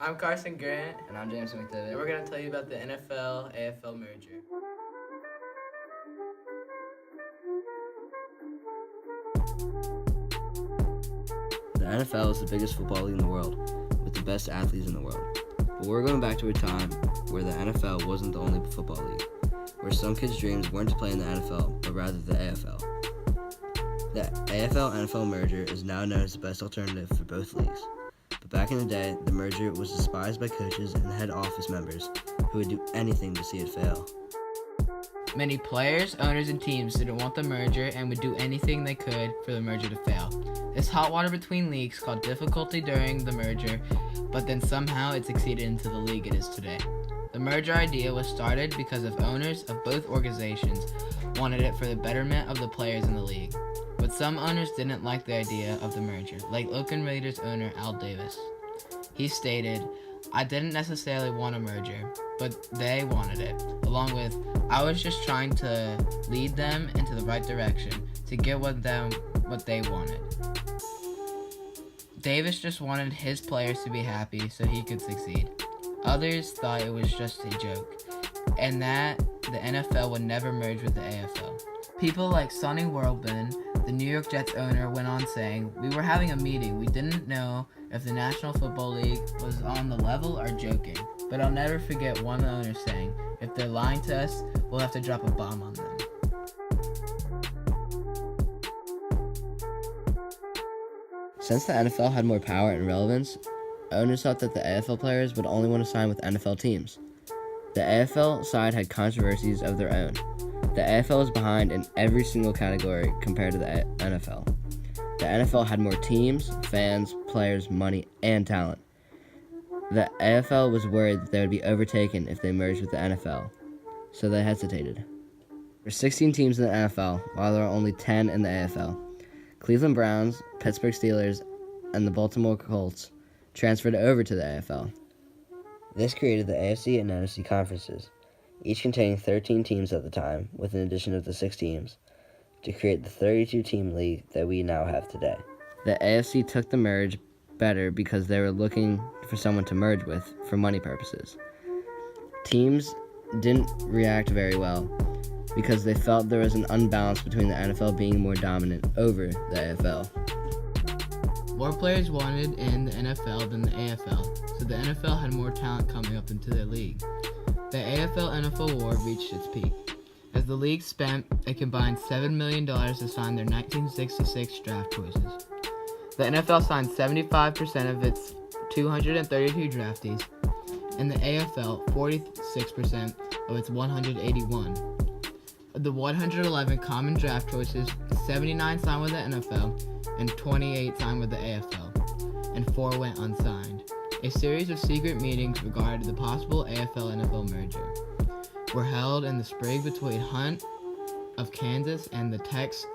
I'm Carson Grant, And I'm JxmyHighroller. and we're going to tell you about the NFL AFL merger. The NFL is the biggest football league in the world, with the best athletes in the world. But we're going back to a time where the NFL wasn't the only football league, where some kids' dreams weren't to play in the NFL, but rather the AFL. The AFL-NFL merger is now known as the best alternative for both leagues. But back in the day, the merger was despised by coaches and head office members who would do anything to see it fail. Many players, owners, and teams didn't want the merger and would do anything they could for the merger to fail. This hot water between leagues caused difficulty during the merger, but then somehow it succeeded into the league it is today. The merger idea was started because of owners of both organizations wanted it for the betterment of the players in the league. But some owners didn't like the idea of the merger, like Oakland Raiders owner Al Davis. He stated, "I didn't necessarily want a merger, but they wanted it, along with, I was just trying to lead them into the right direction to get what they wanted. Davis just wanted his players to be happy so he could succeed. Others thought it was just a joke, and that the NFL would never merge with the AFL. People like Sonny Worldman, the New York Jets owner, went on saying, "We were having a meeting. We didn't know if the National Football League was on the level or joking. But I'll never forget one owner saying, if they're lying to us, we'll have to drop a bomb on them." Since the NFL had more power and relevance, owners thought that the AFL players would only want to sign with NFL teams. The AFL side had controversies of their own. The AFL was behind in every single category compared to the NFL. The NFL had more teams, fans, players, money, and talent. The AFL was worried that they would be overtaken if they merged with the NFL, so they hesitated. There were 16 teams in the NFL, while there are only 10 in the AFL. Cleveland Browns, Pittsburgh Steelers, and the Baltimore Colts transferred over to the AFL. This created the AFC and NFC conferences, each containing 13 teams at the time, with an addition of the 6 teams, to create the 32-team league that we now have today. The AFC took the merge better because they were looking for someone to merge with for money purposes. Teams didn't react very well because they felt there was an unbalance between the NFL being more dominant over the AFL. More players wanted in the NFL than the AFL, so the NFL had more talent coming up into their league. The AFL-NFL war reached its peak, as the league spent a combined $7 million to sign their 1966 draft choices. The NFL signed 75% of its 232 draftees, and the AFL 46% of its 181. Of the 111 common draft choices, 79 signed with the NFL, and 28 signed with the AFL, and 4 went unsigned. A series of secret meetings regarding the possible AFL-NFL merger were held in the spring between Hunt of Kansas and the Tex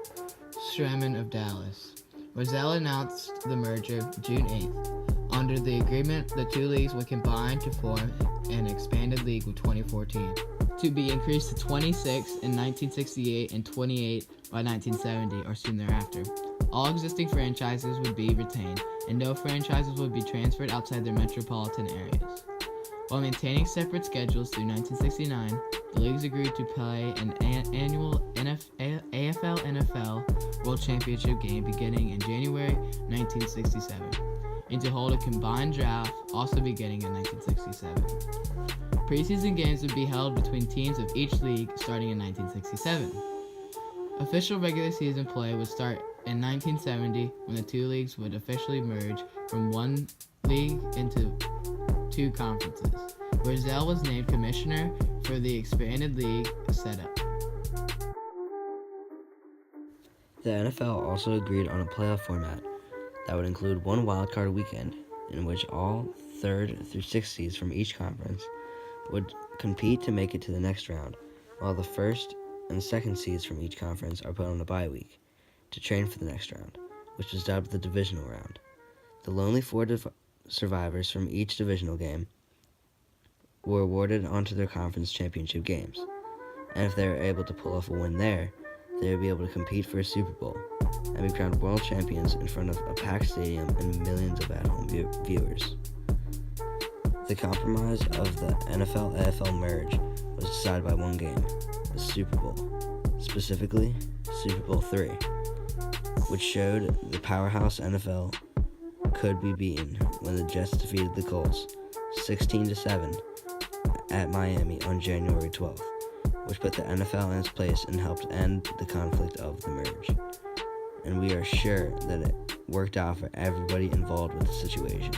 Schramm of Dallas. Rozelle announced the merger June 8th. Under the agreement, the two leagues would combine to form an expanded league with 2014, to be increased to 26 in 1968 and 28 by 1970 or soon thereafter. All existing franchises would be retained, and no franchises would be transferred outside their metropolitan areas. While maintaining separate schedules through 1969, the leagues agreed to play an annual AFL-NFL World Championship game beginning in January 1967, and to hold a combined draft also beginning in 1967. Preseason games would be held between teams of each league starting in 1967. Official regular season play would start in 1970 when the two leagues would officially merge from one league into 2 conferences. Rozelle was named commissioner for the expanded league setup. The NFL also agreed on a playoff format that would include one wildcard weekend in which all 3rd through 6th seeds from each conference would compete to make it to the next round, while the 1st and 2nd seeds from each conference are put on a bye week to train for the next round, which was dubbed the divisional round. The lonely 4 survivors from each divisional game were awarded onto their conference championship games, and if they were able to pull off a win there, they would be able to compete for a Super Bowl and be crowned world champions in front of a packed stadium and millions of at-home viewers. The compromise of the NFL-AFL merge was decided by one game, the Super Bowl, specifically Super Bowl III, which showed the powerhouse NFL could be beaten when the Jets defeated the Colts 16-7 at Miami on January 12th, which put the NFL in its place and helped end the conflict of the merge. And we are sure that it worked out for everybody involved with the situation.